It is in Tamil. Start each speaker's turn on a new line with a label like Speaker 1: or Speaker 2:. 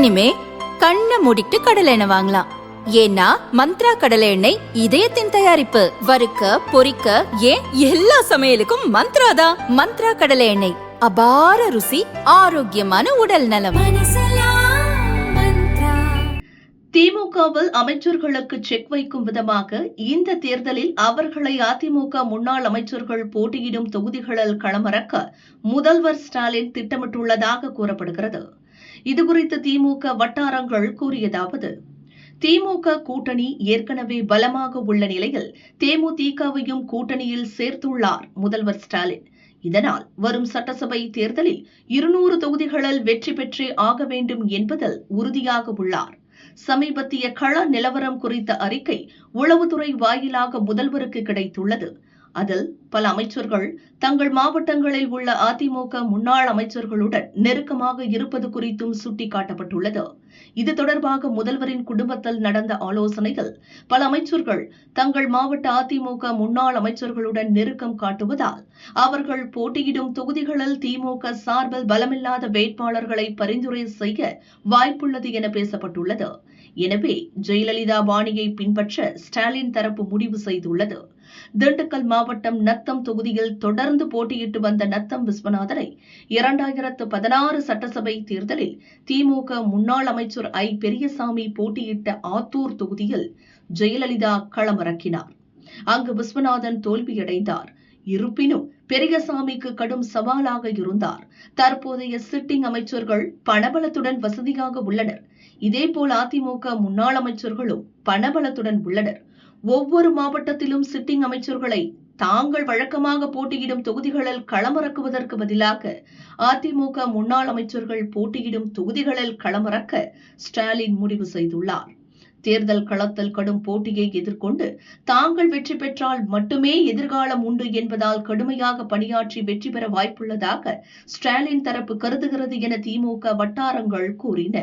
Speaker 1: இனிமே கண்ணை மூடிட்டு கடலை எண்ணெய் வாங்கலாம். ஏன்னா மந்த்ரா கடலை எண்ணெய் இதயத்தின் தயாரிப்பு. வறுக்க பொரிக்க ஏன் எல்லா சமையலுக்கும் மந்த்ரா தான். மந்த்ரா கடலை எண்ணெய், அபார ருசி, ஆரோக்கியமான உடல் நலம்.
Speaker 2: திமுகவில் அமைச்சர்களுக்கு செக் வைக்கும் விதமாக இந்த தேர்தலில் அவர்களை அதிமுக முன்னாள் அமைச்சர்கள் போட்டியிடும் தொகுதிகளில் களமிறக்க முதல்வர் ஸ்டாலின் திட்டமிட்டுள்ளதாக கூறப்படுகிறது. இதுகுறித்து திமுக வட்டாரங்கள் கூறியதாவது: திமுக கூட்டணி ஏற்கனவே பலமாக உள்ள நிலையில் தேமுதிகவையும் கூட்டணியில் சேர்த்துள்ளார் முதல்வர் ஸ்டாலின். இதனால் வரும் சட்டசபை தேர்தலில் 200 தொகுதிகளில் வெற்றி பெற்றே ஆக வேண்டும் என்பதில் உறுதியாக உள்ளார். சமீபத்திய கள நிலவரம் குறித்த அறிக்கை உளவுத்துறை வாயிலாக முதல்வருக்கு கிடைத்துள்ளது. அதில் பல அமைச்சர்கள் தங்கள் மாவட்டங்களில் உள்ள அதிமுக முன்னாள் அமைச்சர்களுடன் நெருக்கமாக இருப்பது குறித்தும் சுட்டிக்காட்டப்பட்டுள்ளது. இது தொடர்பாக முதல்வரின் குடும்பத்தில் நடந்த ஆலோசனையில் பல அமைச்சர்கள் தங்கள் மாவட்ட அதிமுக முன்னாள் அமைச்சர்களுடன் நெருக்கம் காட்டுவதால் அவர்கள் போட்டியிடும் தொகுதிகளில் திமுக சார்பில் பலமில்லாத வேட்பாளர்களை பரிந்துரை செய்ய வாய்ப்புள்ளது என பேசப்பட்டுள்ளது. எனவே ஜெயலலிதா பாணியை பின்பற்ற ஸ்டாலின் தரப்பு முடிவு செய்துள்ளது. திண்டுக்கல் மாவட்டம் நத்தம் தொகுதியில் தொடர்ந்து போட்டியிட்டு வந்த நத்தம் விஸ்வநாதனை 2016 சட்டசபை தேர்தலில் திமுக முன்னாள் அமைச்சர் ஐ. பெரியசாமி போட்டியிட்ட ஆத்தூர் தொகுதியில் ஜெயலலிதா களமிறக்கினார். அங்கு விஸ்வநாதன் தோல்வியடைந்தார். இருப்பினும் பெரியசாமிக்கு கடும் சவாலாக இருந்தார். தற்போதைய சிட்டிங் அமைச்சர்கள் பணபலத்துடன் வசதியாக உள்ளனர். இதேபோல் அதிமுக முன்னாள் அமைச்சர்களும் பணபலத்துடன் உள்ளனர். ஒவ்வொரு மாவட்டத்திலும் சிட்டிங் அமைச்சர்களை தாங்கள் வழக்கமாக போட்டியிடும் தொகுதிகளில் களமிறக்குவதற்கு பதிலாக அதிமுக முன்னாள் அமைச்சர்கள் போட்டியிடும் தொகுதிகளில் களமிறக்க ஸ்டாலின் முடிவு செய்துள்ளார். தேர்தல் களத்தில் கடும் போட்டியை எதிர்கொண்டு தாங்கள் வெற்றி பெற்றால் மட்டுமே எதிர்காலம் உண்டு என்பதால் கடுமையாக பணியாற்றி வெற்றி பெற வாய்ப்புள்ளதாக ஸ்டாலின் தரப்பு கருதுகிறது என திமுக வட்டாரங்கள் கூறின.